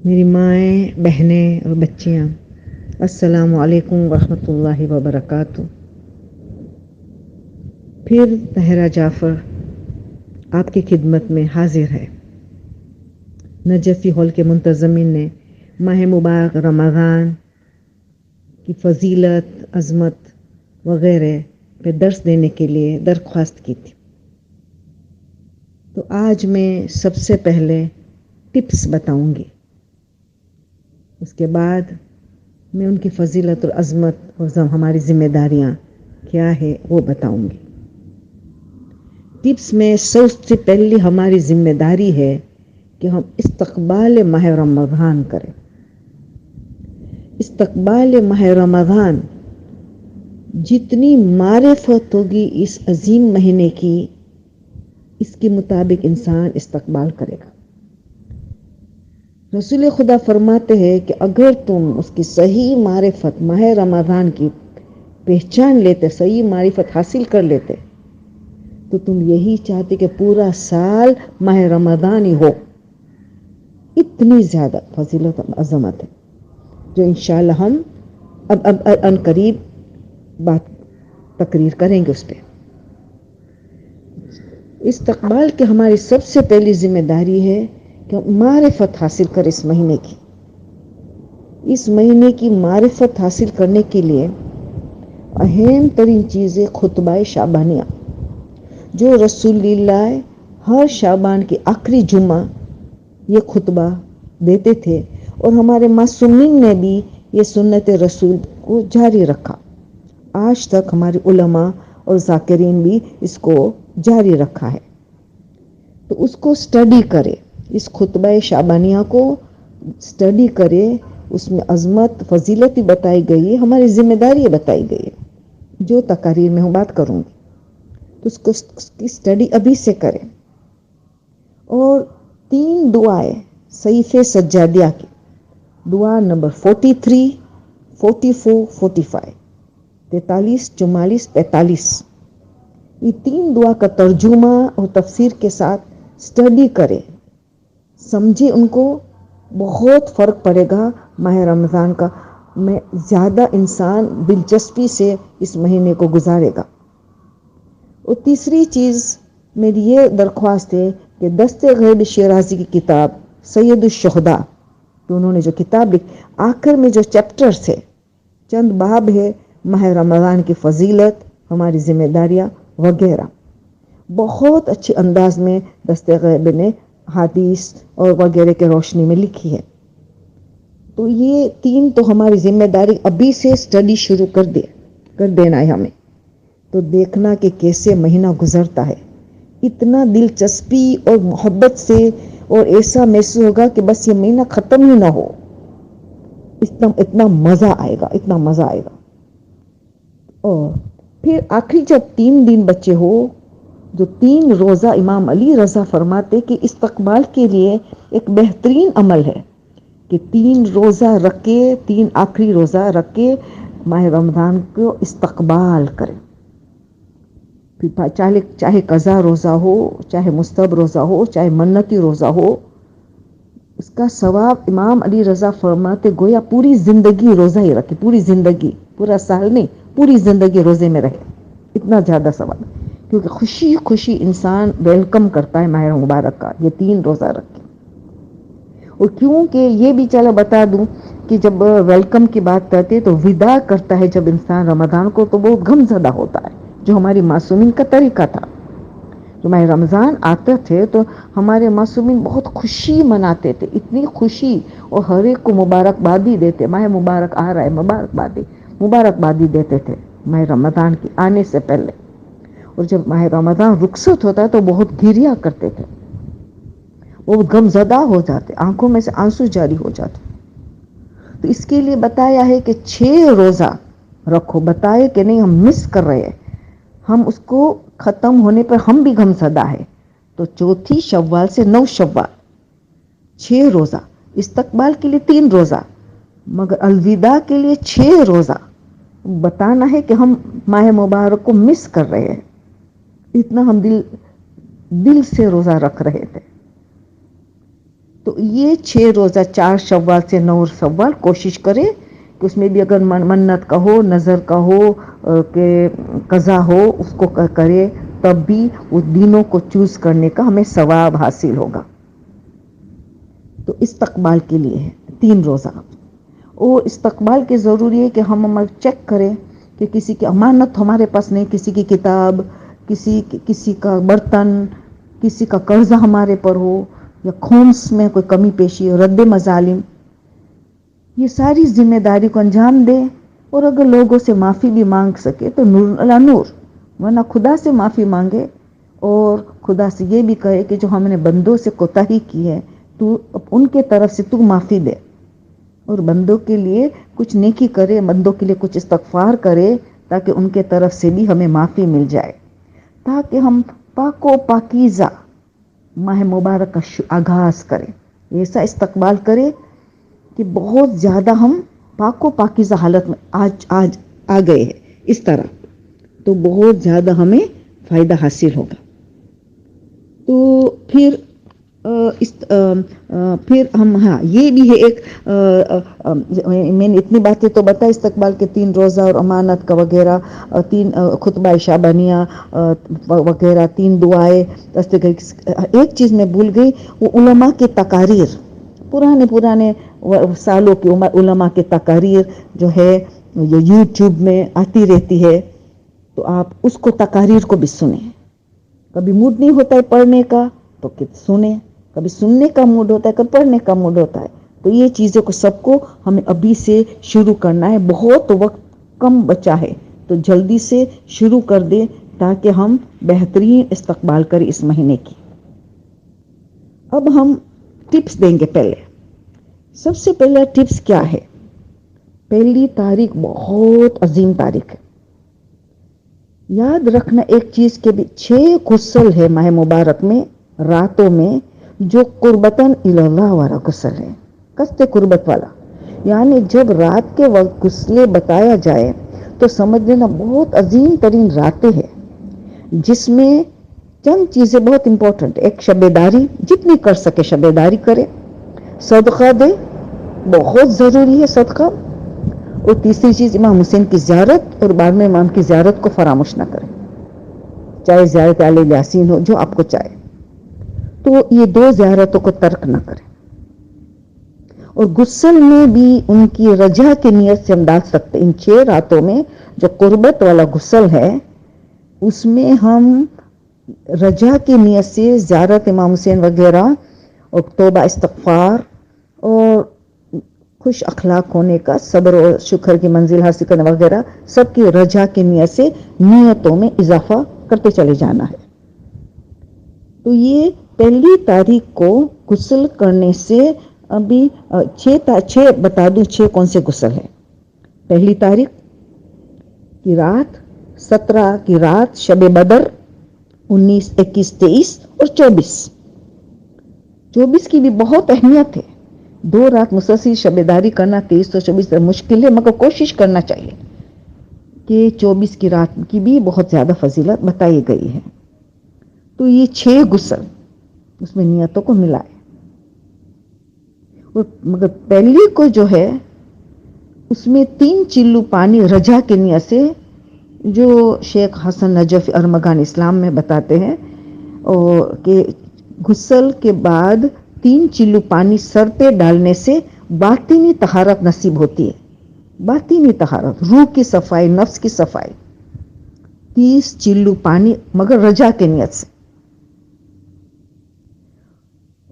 میری مائیں، بہنیں اور بچیاں، السلام علیکم ورحمۃ اللہ وبرکاتہ۔ پھر طاہرہ جعفر آپ کی خدمت میں حاضر ہے۔ نجفی ہال کے منتظمین نے ماہ مبارک رمضان کی فضیلت، عظمت وغیرہ پہ درس دینے کے لیے درخواست کی تھی۔ تو آج میں سب سے پہلے ٹپس بتاؤں گی، اس کے بعد میں ان کی فضیلت اور عظمت اور ہماری ذمہ داریاں کیا ہے وہ بتاؤں گی۔ ٹپس میں سب سے پہلی ہماری ذمہ داری ہے کہ ہم استقبال ماہ رمضان کریں۔ استقبال ماہ رمضان، جتنی معرفت ہوگی اس عظیم مہینے کی، اس کے مطابق انسان استقبال کرے گا۔ رسول خدا فرماتے ہیں کہ اگر تم اس کی صحیح معرفت ماہ رمضان کی پہچان لیتے، صحیح معرفت حاصل کر لیتے، تو تم یہی چاہتے کہ پورا سال ماہ رمضان ہی ہو۔ اتنی زیادہ فضیلت و عظمت ہے جو انشاءاللہ ہم اب ان قریب بات تقریر کریں گے اس پہ۔ استقبال کی ہماری سب سے پہلی ذمہ داری ہے کہ معرفت حاصل کر اس مہینے کی۔ اس مہینے کی معرفت حاصل کرنے کے لیے اہم ترین چیزیں خطبہ شعبانیہ، جو رسول اللہ ہر شعبان کی آخری جمعہ یہ خطبہ دیتے تھے، اور ہمارے معصومین نے بھی یہ سنت رسول کو جاری رکھا۔ آج تک ہمارے علماء اور ذاکرین بھی اس کو جاری رکھا ہے۔ تو اس کو سٹڈی کرے، اس خطبہ شعبانیہ کو سٹڈی کرے، اس میں عظمت فضیلت بتائی گئی ہے، ہماری ذمہ داری بتائی گئی ہے، جو تقاریر میں ہوں بات کروں گی۔ تو اس کو سٹڈی ابھی سے کرے، اور 3 دعائیں صحیفے سجادیہ کی، دعا نمبر 43، 44، 45، 43، 44، 45، یہ 3 دعا کا ترجمہ اور تفسیر کے ساتھ سٹڈی کرے، سمجھے، ان کو بہت فرق پڑے گا۔ ماہ رمضان کا میں زیادہ انسان دلچسپی سے اس مہینے کو گزارے گا۔ اور تیسری چیز میری یہ درخواست ہے کہ دست غیب شیرازی کی کتاب سید الشہداء، تو انہوں نے جو کتاب لکھی، آخر میں جو چیپٹرز ہے، چند باب ہے ماہ رمضان کی فضیلت، ہماری ذمہ داریاں وغیرہ، بہت اچھے انداز میں دست غیب نے حدیث اور وغیرہ کے روشنی میں لکھی ہے۔ تو یہ 3 تو ہماری ذمہ داری ابھی سے سٹڈی شروع کر دینا ہے ہمیں۔ تو دیکھنا کہ کیسے مہینہ گزرتا ہے، اتنا دلچسپی اور محبت سے، اور ایسا محسوس ہوگا کہ بس یہ مہینہ ختم ہی نہ ہو، اتنا مزہ آئے گا، اتنا مزہ آئے گا۔ اور پھر آخری جب 3 دن بچے ہو، جو 3 روزہ امام علی رضا فرماتے کہ استقبال کے لیے ایک بہترین عمل ہے کہ 3 روزہ رکھ کے، 3 آخری روزہ رکھ کے ماہ رمضان کو استقبال کریں۔ پھر چاہے قضا روزہ ہو، چاہے مستحب روزہ ہو، چاہے منتی روزہ ہو، اس کا ثواب امام علی رضا فرماتے گویا پوری زندگی روزہ ہی رکھے، پوری زندگی، پورا سال نہیں، پوری زندگی روزے میں رہے، اتنا زیادہ ثواب۔ کیونکہ خوشی خوشی انسان ویلکم کرتا ہے ماہ مبارک کا، یہ 3 روزہ رکھے۔ اور کیونکہ یہ بھی چلو بتا دوں کہ جب ویلکم کی بات کرتے تو وداع کرتا ہے جب انسان رمضان کو، تو بہت غم زدہ ہوتا ہے، جو ہماری معصومین کا طریقہ تھا۔ جو ماہ رمضان آتے تھے تو ہمارے معصومین بہت خوشی مناتے تھے، اتنی خوشی، اور ہر ایک کو مبارکبادی دیتے، ماہ مبارک آ رہا ہے، مبارکبادی دیتے تھے ماہ رمضان کی آنے سے پہلے۔ اور جب ماہ رمضان رخصت ہوتا ہے تو بہت گریا کرتے تھے، وہ غم زدہ ہو جاتے، آنکھوں میں سے آنسو جاری ہو جاتے۔ تو اس کے لیے بتایا ہے کہ 6 روزہ رکھو، بتائے کہ نہیں ہم مس کر رہے ہیں، ہم اس کو ختم ہونے پر ہم بھی غم زدہ ہے۔ تو 4 شوال سے 9 شوال 6 روزہ، استقبال کے لیے 3 روزہ، مگر الوداع کے لیے 6 روزہ، بتانا ہے کہ ہم ماہ مبارک کو مس کر رہے ہیں، اتنا ہم دل سے روزہ رکھ رہے تھے۔ تو یہ 6 روزہ 4 شوال سے 9 شوال کوشش کرے کہ اس میں بھی اگر منت کا ہو، نظر کا ہو، کہ قضا ہو، اس کو کرے، تب بھی اس دنوں کو چوز کرنے کا ہمیں ثواب حاصل ہوگا. تو استقبال کے لیے ہے 3 روزہ. اور استقبال کے ضروری ہے کہ ہم چیک کریں کہ کسی کی امانت ہمارے پاس نہیں، کسی کی کتاب، کسی کا برتن، کسی کا قرضہ ہمارے پر ہو، یا خمس میں کوئی کمی پیشی، رد مظالم، یہ ساری ذمہ داری کو انجام دے. اور اگر لوگوں سے معافی بھی مانگ سکے تو نور علی نور، ورنہ خدا سے معافی مانگے اور خدا سے یہ بھی کہے کہ جو ہم نے بندوں سے کوتاہی کی ہے تو ان کے طرف سے تو معافی دے، اور بندوں کے لیے کچھ نیکی کرے، بندوں کے لیے کچھ استغفار کرے تاکہ ان کے طرف سے بھی ہمیں معافی مل جائے، تاکہ ہم پاک و پاکیزہ ماہ مبارک کا آغاز کریں. ایسا استقبال کرے کہ بہت زیادہ ہم پاک و پاکیزہ حالت میں آج آ گئے ہیں، اس طرح تو بہت زیادہ ہمیں فائدہ حاصل ہوگا. تو پھر ہم یہ بھی ہے ایک میں نے اتنی باتیں تو بتا استقبال کے 3 روزہ اور امانت کا وغیرہ، 3 خطبہ شعبانیہ وغیرہ، 3 دعائیں. ایک چیز میں بھول گئی، وہ علماء کی تقاریر، پرانے سالوں کی علماء کی تقاریر جو ہے یہ یوٹیوب میں آتی رہتی ہے، تو آپ اس کو تقاریر کو بھی سنیں. کبھی موڈ نہیں ہوتا ہے پڑھنے کا تو سنیں، کبھی سننے کا موڈ ہوتا ہے، کبھی پڑھنے کا موڈ ہوتا ہے. تو یہ چیزوں کو سب کو ہمیں ابھی سے شروع کرنا ہے. بہت وقت کم بچا ہے تو جلدی سے شروع کر دیں تاکہ ہم بہترین استقبال کریں اس مہینے کی. اب ہم ٹپس دیں گے. پہلے سب سے پہلا ٹپس کیا ہے؟ پہلی تاریخ بہت عظیم تاریخ ہے. یاد رکھنا ایک چیز کے بھی 6 غسل ہے ماہ مبارک میں راتوں میں جو قربتاً اللہ والا غسل ہے، قصد قربت والا. یعنی جب رات کے وقت غسل بتایا جائے تو سمجھ لینا بہت عظیم ترین راتیں ہیں، جس میں چند چیزیں بہت امپورٹنٹ. ایک شب داری، جتنی کر سکے شب داری کرے، صدقہ دے، بہت ضروری ہے صدقہ. اور تیسری چیز امام حسین کی زیارت اور 12ویں امام کی زیارت کو فراموش نہ کرے، چاہے زیارت علی یاسین ہو، جو آپ کو چاہے، تو یہ 2 زیارتوں کو ترک نہ کرے. اور غسل میں بھی ان کی رجا کی نیت سے ہم ڈال سکتے. ان 6 راتوں میں جو قربت والا غسل ہے اس میں ہم رجا کی نیت سے زیارت امام حسین وغیرہ اور توبہ استغفار اور خوش اخلاق ہونے کا، صبر و شکر کی منزل حاصل کرنے وغیرہ سب کی رجا کی نیت سے نیتوں میں اضافہ کرتے چلے جانا ہے. تو یہ پہلی تاریخ کو غسل کرنے سے ابھی 6 بتا دوں 6 کون سے غسل ہے. پہلی تاریخ کی رات، 17 کی رات شب بدر، 19، 21، 23 اور 24 کی بھی بہت اہمیت ہے. 2 رات مسلسل شب داری کرنا 23 اور 24 مشکل ہے، مگر کوشش کرنا چاہیے کہ 24 کی رات کی بھی بہت زیادہ فضیلت بتائی گئی ہے. تو یہ 6 غسل اس میں نیتوں کو ملائے. مگر پہلی کو جو ہے اس میں 3 چلو پانی رجا کی نیت سے، جو شیخ حسن نجف ارمغان اسلام میں بتاتے ہیں، اور کہ غسل کے بعد 3 چلو پانی سر پہ ڈالنے سے باطنی طہارت نصیب ہوتی ہے. باطنی طہارت، روح کی صفائی، نفس کی صفائی. 30 چلو پانی مگر رجا کی نیت سے.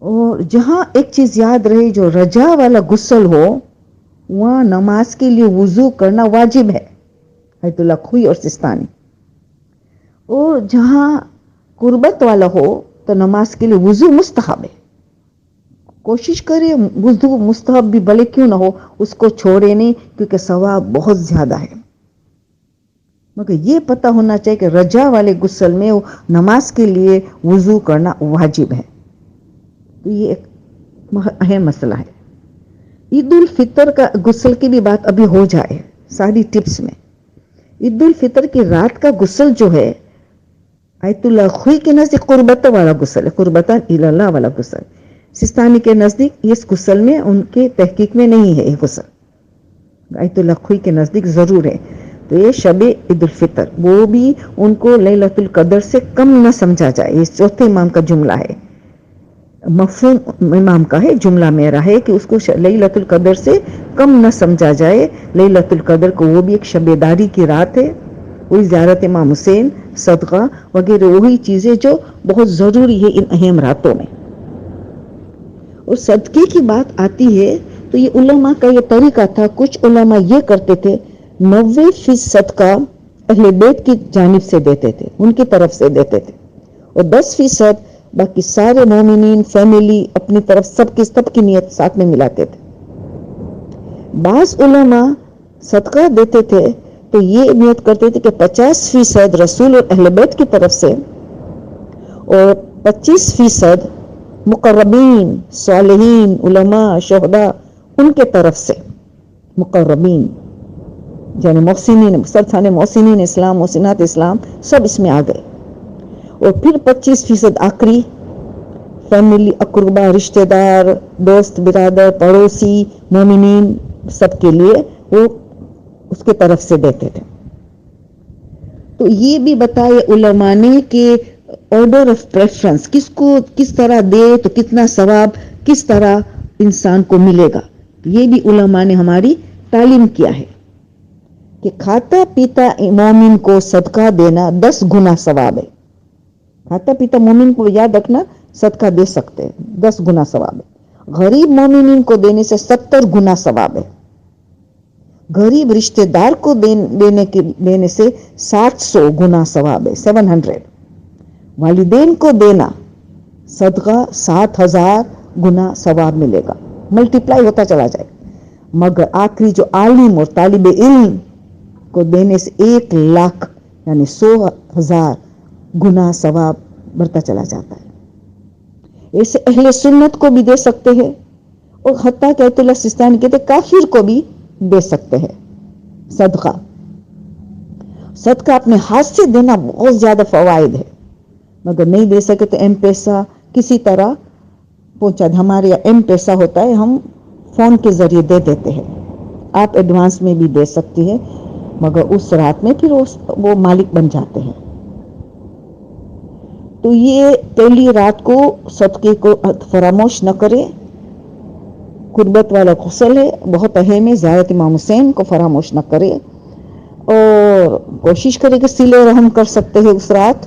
اور جہاں ایک چیز یاد رہے، جو رجا والا غسل ہو وہاں نماز کے لیے وضو کرنا واجب ہے، آیت اللہ خوئی اور سستانی. اور جہاں قربت والا ہو تو نماز کے لیے وضو مستحب ہے. کوشش کرے وضو مستحب بھی بھلے کیوں نہ ہو اس کو چھوڑے نہیں، کیونکہ ثواب بہت زیادہ ہے. مگر یہ پتہ ہونا چاہیے کہ رجا والے غسل میں نماز کے لیے وضو کرنا واجب ہے. تو یہ ایک اہم مسئلہ ہے. عید الفطر کا غسل کی بھی بات ابھی ہو جائے ساری ٹپس میں. عید الفطر کی رات کا غسل جو ہے آیت اللہ خوئی کے نزدیک قربت والا غسل ہے، قربتاً اللہ والا غسل. سستانی کے نزدیک اس غسل میں ان کے تحقیق میں نہیں ہے، یہ غسل آیت اللہ خوئی کے نزدیک ضرور ہے. تو یہ شب عید الفطر وہ بھی ان کو لیلۃ القدر سے کم نہ سمجھا جائے. یہ چوتھے امام کا جملہ ہے، مفہوم امام کا ہے، جملہ میرا ہے کہ اس کو لیلۃ القدر سے کم نہ سمجھا جائے. لیلۃ القدر کو وہ بھی ایک شب داری کی رات ہے، وہی زیارت امام حسین، صدقہ وغیرہ وہی چیزیں جو بہت ضروری ہے ان اہم راتوں میں. اور صدقے کی بات آتی ہے تو یہ علماء کا یہ طریقہ تھا. کچھ علماء یہ کرتے تھے 90% صدقہ اہل بیت کی جانب سے دیتے تھے، ان کی طرف سے دیتے تھے، اور 10% باقی سارے مومنین فیملی اپنی طرف سب کی نیت ساتھ میں ملاتے تھے. بعض علماء صدقہ دیتے تھے تو یہ نیت کرتے تھے کہ 50% رسول اور اہل بیت کی طرف سے اور 25% مقربین صالحین علماء شہداء ان کے طرف سے. مقربین یعنی محسنین، سب تھانے محسنین اسلام، محسنات اسلام سب اس میں آ گئے. اور پھر 25% آخری فیملی، اقربا، رشتہ دار، دوست برادر، پڑوسی، مومنین سب کے لیے وہ اس کے طرف سے دیتے تھے. تو یہ بھی بتایا علماء نے کہ آرڈر آف پریفرنس کس کو کس طرح دے تو کتنا ثواب کس طرح انسان کو ملے گا. یہ بھی علماء نے ہماری تعلیم کیا ہے کہ کھاتا پیتا مومن کو صدقہ دینا 10 گنا ثواب ہے. کھاتا پیتا مومن کو یاد رکھنا صدقہ دے سکتے ہیں، 10 گنا ثواب ہے. غریب مومنین کو دینے سے 70 گنا ثواب ہے. غریب رشتہ دار کو دینے سے 700 گنا ثواب ہے، 700. والدین کو دینا صدقہ 7000 گنا ثواب ملے گا، ملٹیپلائی ہوتا چلا جائے. مگر آخری جو عالم اور طالب علم کو دینے سے 1,00,000 یعنی 100,000 گنا ثواب بڑھتا چلا جاتا ہے. ایسے اہل سنت کو بھی دے سکتے ہیں، اور حتیٰ کہ آیت اللہ سستانی کہتے کافر کو بھی دے سکتے ہیں. صدقہ اپنے ہاتھ سے دینا بہت زیادہ فوائد ہے، مگر نہیں دے سکے تو ایم پیسہ کسی طرح پہنچا. ہمارے یہاں ایم پیسہ ہوتا ہے، ہم فون کے ذریعے دے دیتے ہیں. آپ ایڈوانس میں بھی دے سکتی ہیں، مگر اس رات میں پھر وہ مالک بن جاتے ہیں. تو یہ پہلی رات کو صدقے کو فراموش نہ کرے. قربت والا غسل ہے، بہت اہم ہے. زیارت امام حسین کو فراموش نہ کرے، اور کوشش کرے کہ صلہ رحم کر سکتے ہیں اس رات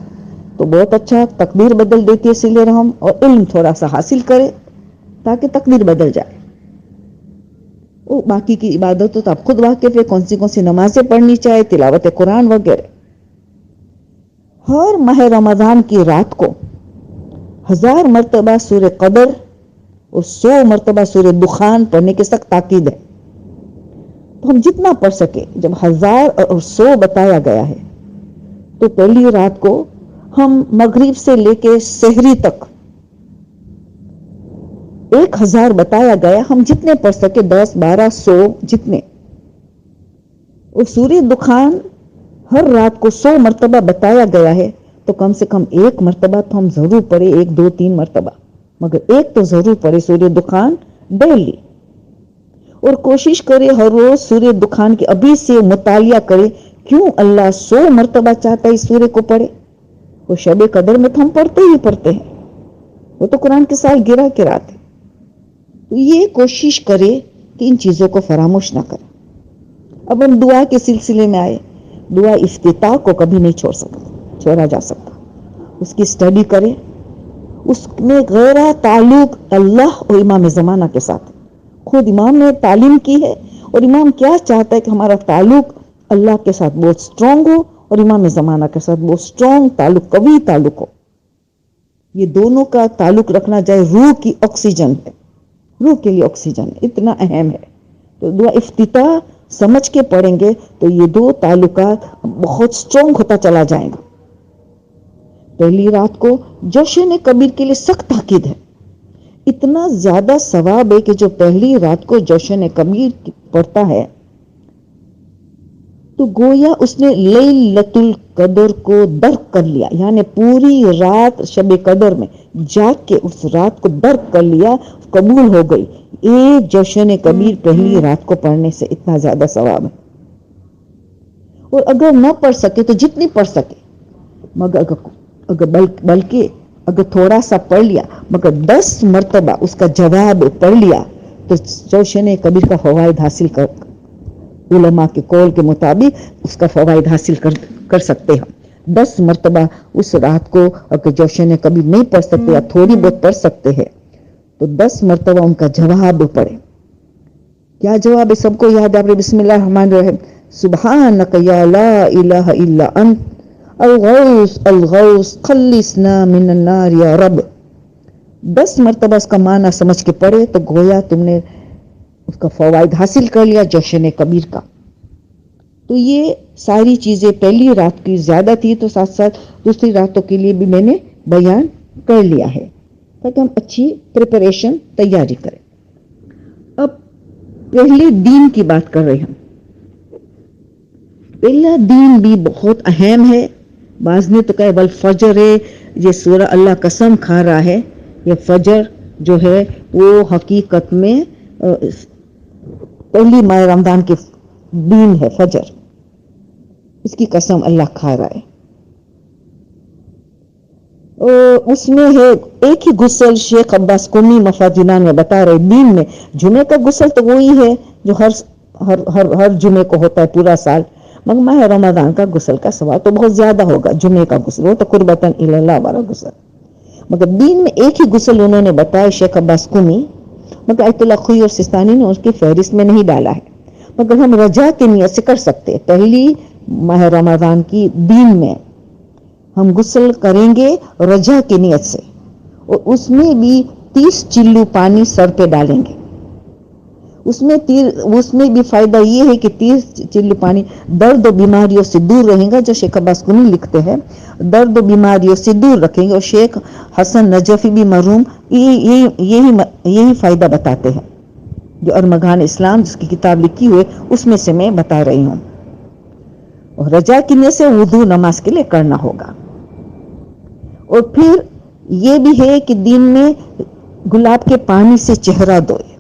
تو بہت اچھا. تقدیر بدل دیتی ہے صلہ رحم، اور علم تھوڑا سا حاصل کرے تاکہ تقدیر بدل جائے. وہ باقی کی عبادتوں تو آپ خود واقف ہے، کون سی نمازیں پڑھنی چاہے، تلاوت قرآن وغیرہ. ہر ماہ رمضان کی رات کو 1000 مرتبہ سورہ قدر اور 100 مرتبہ سورہ دخان پڑھنے کی سخت تاکید ہے. تو ہم جتنا پڑھ سکے، جب 1000 اور 100 بتایا گیا ہے تو پہلی رات کو ہم مغرب سے لے کے سحری تک 1000 بتایا گیا، ہم جتنے پڑھ سکے 10 12 100 جتنے. اور سورہ دخان ہر رات کو 100 مرتبہ بتایا گیا ہے تو کم سے کم ایک مرتبہ تو ہم ضرور پڑھے، 1 2 3 مرتبہ، مگر ایک تو ضرور پڑھے سورہ دخان ڈیلی. اور کوشش کرے ہر روز سورہ دخان کے ابھی سے مطالعہ کرے کیوں اللہ 100 مرتبہ چاہتا ہے اس سورہ کو پڑھے. وہ شب قدر میں تو ہم پڑھتے ہیں، وہ تو قرآن کے سال گرا کے رات ہے. تو یہ کوشش کرے کہ ان چیزوں کو فراموش نہ کرے. اب ہم دعا کے سلسلے میں آئے. دعا افتتاح کو کبھی نہیں چھوڑا جا سکتا. اس کی اسٹڈی کرے، اس میں گہرا تعلق اللہ اور امام زمانہ کے ساتھ. خود امام نے تعلیم کی ہے، اور امام کیا چاہتا ہے کہ ہمارا تعلق اللہ کے ساتھ بہت سٹرونگ ہو اور امام زمانہ کے ساتھ بہت سٹرونگ تعلق، قوی تعلق ہو. یہ دونوں کا تعلق رکھنا جائے. روح کی آکسیجن ہے، روح کے لیے آکسیجن اتنا اہم ہے. تو دعا افتتاح سمجھ کے پڑھیں گے تو یہ دو تعلقات بہت سٹرونگ ہوتا چلا جائے گا. پہلی رات کو جشن کبیر کے لیے سخت تاکید ہے. اتنا زیادہ ثواب ہے کہ جو پہلی رات کو جشن کبیر پڑھتا ہے تو گویا اس نے لیلۃ القدر کو درک کر لیا، یعنی پوری رات شب قدر میں جاگ کے اس رات کو درک کر لیا، قبول ہو گئی. ایک جوشن کبیر پہلی رات کو پڑھنے سے اتنا زیادہ ثواب ہے. اور اگر نہ پڑھ سکے تو جتنی پڑھ سکے، مگر بلکہ اگر تھوڑا سا پڑھ لیا مگر 10 مرتبہ اس کا جواب پڑھ لیا تو جوشن کبیر کا فوائد حاصل علماء کے قول کے مطابق اس کا فوائد حاصل کر سکتے ہیں. 10 مرتبہ اس رات کو اگر جوشن کبیر نہیں پڑھ سکتے یا تھوڑی بہت پڑھ سکتے ہیں تو 10 مرتبہ ان کا جواب پڑھے. کیا جواب ہے؟ سب کو یاد ہے. بسم اللہ الرحمن الرحیم. سبحانک یا لا الہ الا انت الغوث الغوث خلصنا من النار یا رب. 10 مرتبہ اس کا معنی سمجھ کے پڑھے تو گویا تم نے اس کا فوائد حاصل کر لیا جوشن کبیر کا. تو یہ ساری چیزیں پہلی رات کی زیادہ تھی تو ساتھ ساتھ دوسری راتوں کے لیے بھی میں نے بیان کر لیا ہے تاکہ ہم اچھی پریپریشن تیاری کریں. اب پہلے دین کی بات کر رہے ہیں. پہلا دین بھی بہت اہم ہے. بعض نے تو کہا والفجر ہے، یہ سورہ اللہ قسم کھا رہا ہے. یہ فجر جو ہے وہ حقیقت میں پہلی ماہ رمضان کے دین ہے. فجر اس کی قسم اللہ کھا رہا ہے. اس میں ہے ایک ہی غسل. شیخ عباس قمی مفادینان میں بتا رہے دین میں جمعے کا غسل تو وہی ہے جو ہر جمعے کو ہوتا ہے پورا سال، مگر ماہ رمضان کا غسل کا ثواب تو بہت زیادہ ہوگا. جمعے کا غسل وہ تو قربتاً الی اللہ والا غسل، مگر دین میں ایک ہی غسل انہوں نے بتایا شیخ عباس قمی، مگر آیت اللہ خوئی اور سستانی نے اس کی فہرست میں نہیں ڈالا ہے. مگر ہم رجا کی نیت سے کر سکتے ہیں. پہلی ماہ رمضان کی دین میں ہم غسل کریں گے رجا کی نیت سے، اور اس میں بھی 30 چلو پانی سر پہ ڈالیں گے. اس میں بھی فائدہ یہ ہے کہ 30 چلو پانی درد و بیماریوں سے دور رہیں گا. جو شیخ عباس قمی لکھتے ہیں درد و بیماریوں سے دور رکھیں گے. اور شیخ حسن نجفی بھی مرحوم یہی فائدہ بتاتے ہیں. جو ارمغان اسلام جس کی کتاب لکھی ہوئے اس میں سے میں بتا رہی ہوں. اور رجا کی نیت سے وضو نماز کے لیے کرنا ہوگا. اور پھر یہ بھی ہے کہ دین میں گلاب کے پانی سے چہرہ دھوئے.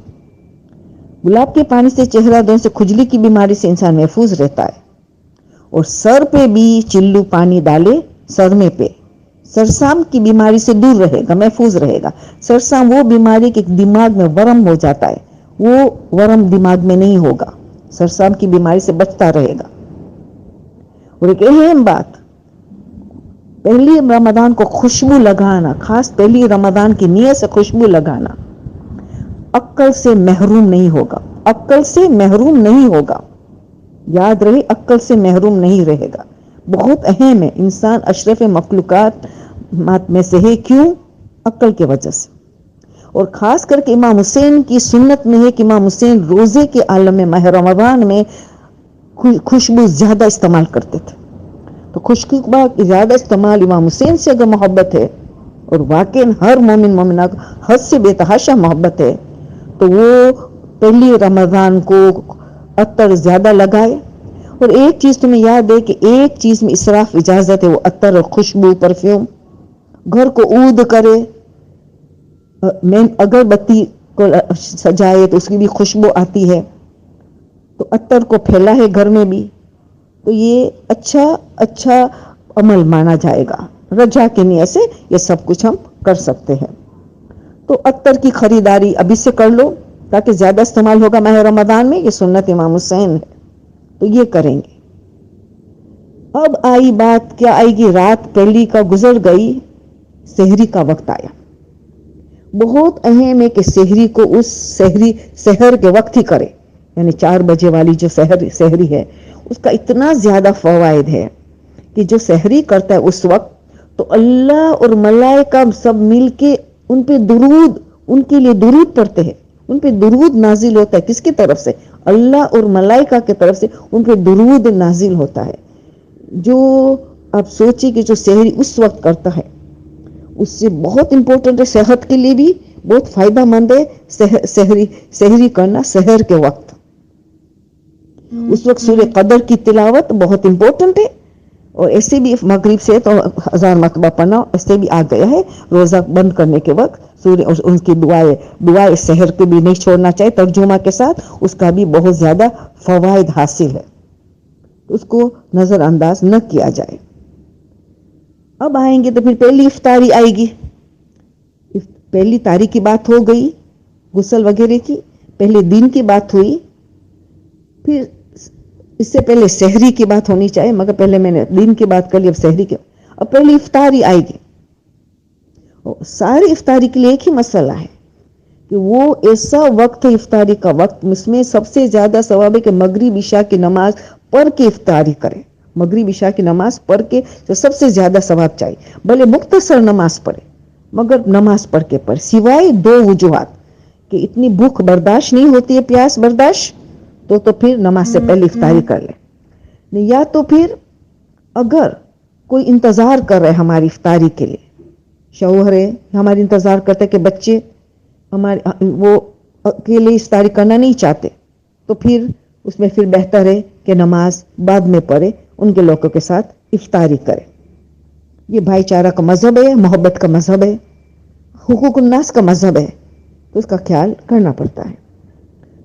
گلاب کے پانی سے چہرہ دھونے سے کھجلی کی بیماری سے انسان محفوظ رہتا ہے. اور سر پہ بھی چلو پانی ڈالے سر میں پہ، سرسام کی بیماری سے دور رہے گا، محفوظ رہے گا. سرسام وہ بیماری کہ دماغ میں ورم ہو جاتا ہے، وہ ورم دماغ میں نہیں ہوگا. سرسام کی بیماری سے بچتا رہے گا. اور ایک اہم بات، پہلی رمضان کو خوشبو لگانا، خاص پہلی رمضان کی نیت سے خوشبو لگانا عقل سے محروم نہیں ہوگا. عقل سے محروم نہیں ہوگا. یاد رہے عقل سے محروم نہیں رہے گا. بہت اہم ہے. انسان اشرف مخلوقات میں سے ہے. کیوں؟ عقل کی وجہ سے. اور خاص کر کے امام حسین کی سنت میں ہے کہ امام حسین روزے کے عالم میں ماہ رمضان میں خوشبو زیادہ استعمال کرتے تھے. تو خوشبو زیادہ استعمال امام حسین سے اگر محبت ہے، اور واقعی ہر مومن مومنہ کو حد سے بے تحاشا محبت ہے، تو وہ پہلی رمضان کو عطر زیادہ لگائے. اور ایک چیز تمہیں یاد ہے کہ ایک چیز میں اسراف اجازت ہے، وہ عطر اور خوشبو پرفیوم. گھر کو عود کرے، اگر بتی کو سجائے تو اس کی بھی خوشبو آتی ہے، تو عطر کو پھیلا ہے گھر میں بھی، تو یہ اچھا عمل مانا جائے گا. رجا کی نیت سے یہ سب کچھ ہم کر سکتے ہیں. تو عطر کی خریداری ابھی سے کر لو تاکہ زیادہ استعمال ہوگا ماہ رمضان میں. یہ سنت امام حسین ہے تو یہ کریں گے. اب آئی بات، کیا آئے گی؟ رات پہلی کا گزر گئی، سحری کا وقت آیا. بہت اہم ہے کہ سحری کو اس سحر کے وقت ہی کرے. یعنی 4 بجے والی جو سحری ہے اس کا اتنا زیادہ فوائد ہے کہ جو سحری کرتا ہے اس وقت تو اللہ اور ملائکہ سب مل کے ان پہ درود، ان کے لیے درود پڑھتے ہیں. ان پہ درود نازل ہوتا ہے. کس کی طرف سے؟ اللہ اور ملائکہ کی طرف سے ان پہ درود نازل ہوتا ہے. جو آپ سوچیں کہ جو سحری اس وقت کرتا ہے اس سے بہت امپورٹنٹ ہے، صحت کے لیے بھی بہت فائدہ مند ہے. سحری کرنا سحر کے وقت، اس وقت سورہ قدر کی تلاوت بہت امپورٹنٹ ہے. اور ایسے بھی مغرب سے تو 1000 مرتبہ پڑھنا ایسے بھی آ گیا ہے. روزہ بند کرنے کے وقت ان کی دعائیں سحر کے بھی نہیں چھوڑنا چاہیے ترجمہ کے ساتھ. اس کا بھی بہت زیادہ فوائد حاصل ہے, اس کو نظر انداز نہ کیا جائے. اب آئیں گے تو پھر پہلی افطاری آئے گی. پہلی تاریخ کی بات ہو گئی, غسل وغیرہ کی. پہلے دن کی بات ہوئی. پھر اس سے پہلے سحری کی بات ہونی چاہیے, مگر پہلے میں نے دن کی بات کر لی, اب سحری کی. اب پہلی افطاری آئے گی. ساری افطاری کے لیے ایک ہی مسئلہ ہے کہ وہ ایسا وقت ہے افطاری کا وقت, اس میں سب سے زیادہ ثواب ہے کہ مغرب عشاء کی نماز پڑھ کے افطاری کرے. مغرب عشاء کی نماز پڑھ کے جو سب سے زیادہ ثواب چاہیے. بھلے مختصر نماز پڑھے مگر نماز پڑھ کے پڑھے, سوائے 2 وجوہات کہ اتنی بھوک برداشت نہیں ہوتی ہے, پیاس برداشت, تو پھر نماز سے پہلے افطاری کر لے. یا تو پھر اگر کوئی انتظار کر رہے ہماری افطاری کے لیے, شوہر ہے ہماری انتظار کرتے کہ بچے ہمارے وہ اکیلے افطاری کرنا نہیں چاہتے, تو پھر اس میں پھر بہتر ہے کہ نماز بعد میں پڑھے, ان کے لوگوں کے ساتھ افطاری کرے. یہ بھائی چارہ کا مذہب ہے, محبت کا مذہب ہے, حقوق الناس کا مذہب ہے, تو اس کا خیال کرنا پڑتا ہے.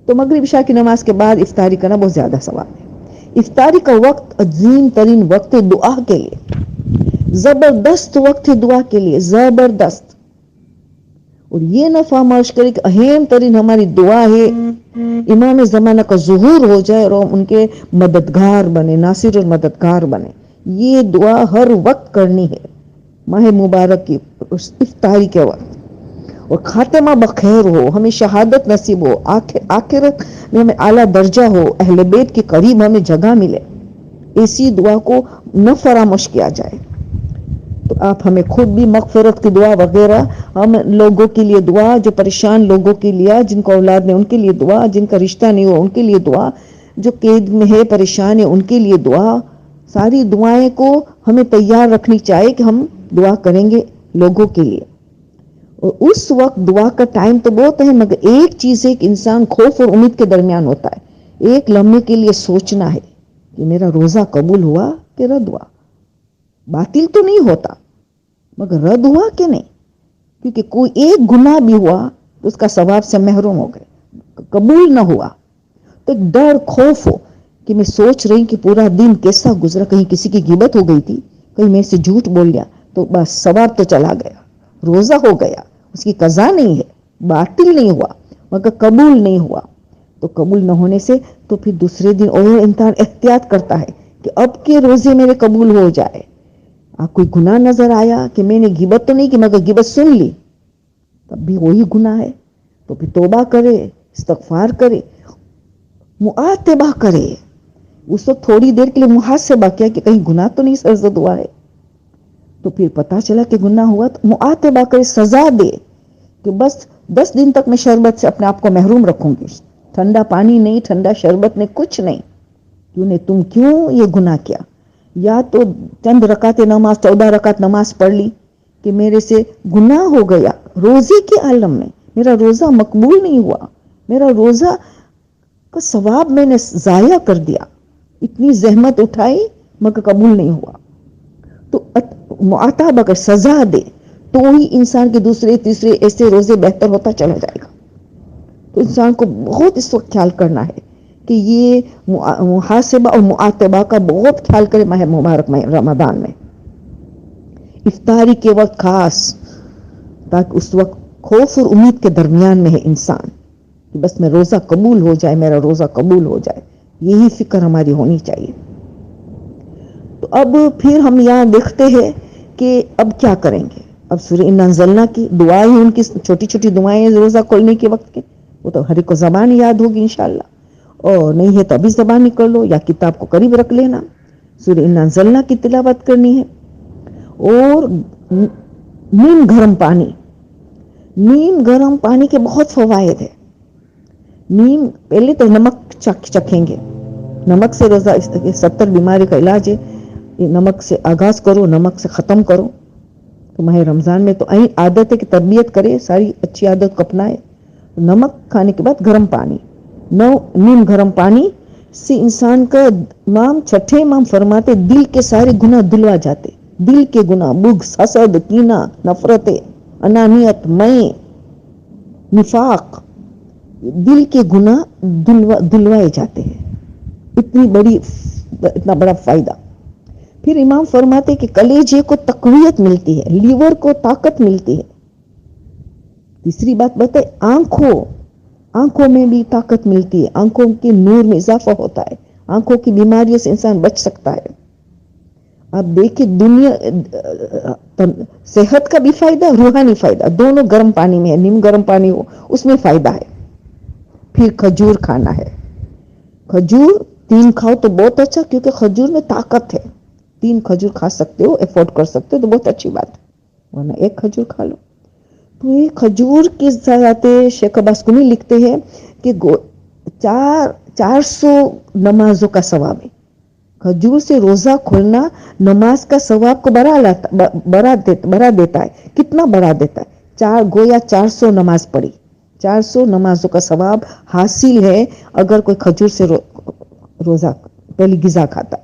تو مغرب عشاء کی نماز کے بعد افطاری کرنا بہت زیادہ ثواب ہے. افطاری کا وقت عظیم ترین وقت دعا کے لیے, زبردست وقت دعا کے لیے, زبردست. اور یہ نہ فراموش کرے کہ اہم ترین ہماری دعا ہے امام زمانہ کا ظہور ہو جائے اور ان کے مددگار بنے, ناصر اور مددگار بنے. یہ دعا ہر وقت کرنی ہے ماہ مبارک کی افطاری کے وقت. اور خاتمہ بخیر ہو, ہمیں شہادت نصیب ہو, آخرت میں ہمیں اعلیٰ درجہ ہو, اہل بیت کے قریب ہمیں جگہ ملے, اسی دعا کو نہ فراموش کیا جائے. تو آپ ہمیں خود بھی مغفرت کی دعا وغیرہ, ہم لوگوں کے لیے دعا, جو پریشان لوگوں کے لیے, جن کو اولاد نہیں ان کے لیے دعا, جن کا رشتہ نہیں ہو ان کے لیے دعا, جو قید میں ہے پریشان ہے ان کے لیے دعا. ساری دعائیں کو ہمیں تیار رکھنی چاہیے کہ ہم دعا کریں گے لوگوں کے لیے. اور اس وقت دعا کا ٹائم تو بہت ہے, مگر ایک چیز ہے کہ انسان خوف اور امید کے درمیان ہوتا ہے. ایک لمحے کے لیے سوچنا ہے کہ میرا روزہ قبول ہوا کہ رد ہوا. باطل تو نہیں ہوتا مگر رد ہوا کہ نہیں, کیونکہ کوئی ایک گناہ بھی ہوا تو اس کا ثواب سے محروم ہو گئے. قبول نہ ہوا تو ایک ڈر خوف ہو کہ میں سوچ رہی کہ پورا دن کیسا گزرا, کہیں کسی کی غیبت ہو گئی تھی, کہیں میں سے جھوٹ بول گیا تو بس ثواب تو چلا گیا, روزہ ہو گیا, اس کی قضا نہیں ہے, باطل نہیں ہوا مگر قبول نہیں ہوا. تو قبول نہ ہونے سے تو پھر دوسرے دن اور انسان احتیاط کرتا ہے کہ اب کے روزے میرے قبول ہو جائے. آپ کوئی گناہ نظر آیا کہ میں نے غیبت تو نہیں کی مگر غیبت سن لی, تب بھی وہی گناہ ہے, تو پھر توبہ کرے, استغفار کرے, معاتبہ کرے. اس وقت تھوڑی دیر کے لیے محاسبہ کیا کہ کہیں گناہ تو نہیں سرزد ہوا ہے, تو پھر پتا چلا کہ گناہ ہوا تو معاتبہ کرے, سزا دے کہ بس 10 دن تک میں شربت سے اپنے آپ کو محروم رکھوں گی, ٹھنڈا پانی نہیں, ٹھنڈا شربت نہیں, کچھ نہیں. تم کیوں یہ گناہ کیا؟ یا تو چند رکعت نماز, 14 رکعت نماز پڑھ لی کہ میرے سے گناہ ہو گیا روزے کے عالم میں, میرا روزہ مقبول نہیں ہوا, میرا روزہ کا ثواب میں نے ضائع کر دیا, اتنی زحمت اٹھائی مگر قبول نہیں ہوا. تو معاتبہ کر, سزا دے, تو ہی انسان کے دوسرے تیسرے ایسے روزے بہتر ہوتا چلا جائے گا. تو انسان کو بہت اس وقت خیال کرنا ہے کہ یہ محاسبہ اور معاتبہ کا بہت خیال کرے ماہ مبارک میں رمضان میں, افطاری کے وقت خاص, تاکہ اس وقت خوف اور امید کے درمیان میں ہے انسان کہ بس میں روزہ قبول ہو جائے, میرا روزہ قبول ہو جائے. یہی فکر ہماری ہونی چاہیے. تو اب پھر ہم یہاں دیکھتے ہیں کہ اب کیا کریں گے. اب سورہ انا انزلنا کی دعائیں, ان کی چھوٹی چھوٹی دعائیں روزہ کھولنے کے وقت کے, وہ تو ہر ایک کو زبان یاد ہوگی انشاءاللہ, اور نہیں ہے تو ابھی زبان کر لو یا کتاب کو قریب رکھ لینا. سورہ انا انزلنا کی تلاوت کرنی ہے. اور نیم گرم پانی, نیم گرم پانی کے بہت فوائد ہیں. نیم پہلے تو نمک چکھیں گے, نمک سے روزہ 70 بیماری کا علاج ہے. نمک سے آغاز کرو, نمک سے ختم کرو. تو ماہ رمضان میں تو عادت ہے کہ تربیت کرے, ساری اچھی عادت کو اپنائے. نمک کھانے کے بعد گرم پانی, نیم گرم پانی سے انسان کا چھٹے امام فرماتے دل کے سارے گناہ دھلوا جاتے. دل کے گناہ، بغض، حسد، کینہ، نفرتیں، انانیت، میں، نفاق، دل کے گناہ دھلوائے جاتے ہیں. اتنا بڑا فائدہ. پھر امام فرماتے کہ کلیجے کو تقویت ملتی ہے، لیور کو طاقت ملتی ہے. تیسری بات بتائے آنکھوں میں بھی طاقت ملتی ہے، آنکھوں کے نور میں اضافہ ہوتا ہے، آنکھوں کی بیماریوں سے انسان بچ سکتا ہے. آپ دیکھیں صحت کا بھی فائدہ، روحانی فائدہ دونوں. گرم پانی میں ہے، نیم گرم پانی ہو اس میں فائدہ ہے. پھر کھجور کھانا ہے. کھجور 3 کھاؤ تو بہت اچھا، کیونکہ کھجور میں طاقت ہے. 3 کھجور کھا سکتے ہو، افورڈ کر سکتے ہو تو بہت اچھی بات ہے، ورنہ 1 کھجور کھا لو. تو یہ کھجور کی ذات شیخ عباس کنی لکھتے ہیں کہ 400 نمازوں کا ثواب ہے. کھجور سے روزہ کھولنا نماز کا ثواب کو بڑھا دیتا ہے. کتنا بڑھا دیتا ہے؟ گویا 400 نماز پڑھی، 400 نمازوں کا ثواب حاصل ہے اگر کوئی کھجور سے روزہ پہلی غذا کھاتا.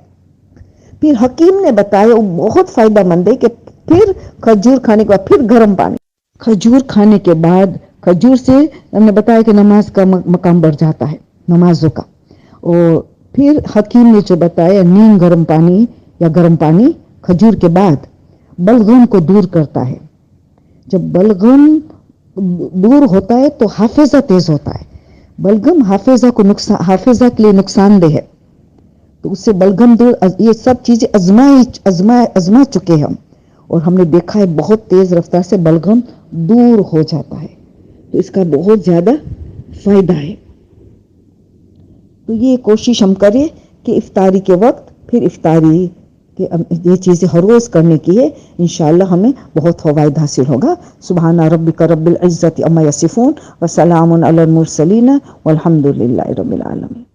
پھر حکیم نے بتایا وہ بہت فائدہ مند ہے کہ پھر کھجور کھانے کے بعد پھر گرم پانی. کھجور کھانے کے بعد کھجور سے ہم نے بتایا کہ نماز کا مقام بڑھ جاتا ہے، نمازوں کا. اور پھر حکیم نے جو بتایا نیم گرم پانی یا گرم پانی کھجور کے بعد بلغم کو دور کرتا ہے. جب بلغم دور ہوتا ہے تو حافظہ تیز ہوتا ہے. بلغم حافظہ کے لیے نقصان دہ ہے، تو اس سے بلغم دور. یہ سب چیزیں ازما چکے ہم، اور ہم نے دیکھا ہے بہت تیز رفتار سے بلغم دور ہو جاتا ہے. تو اس کا بہت زیادہ فائدہ ہے. تو یہ کوشش ہم کریں کہ افطاری کے وقت پھر افطاری کہ یہ چیزیں ہر روز کرنے کی ہے. انشاءاللہ ہمیں بہت فوائد حاصل ہوگا. سبحان ربک رب العزت عما یصفون وسلام علی المرسلین والحمد للہ رب العالمین.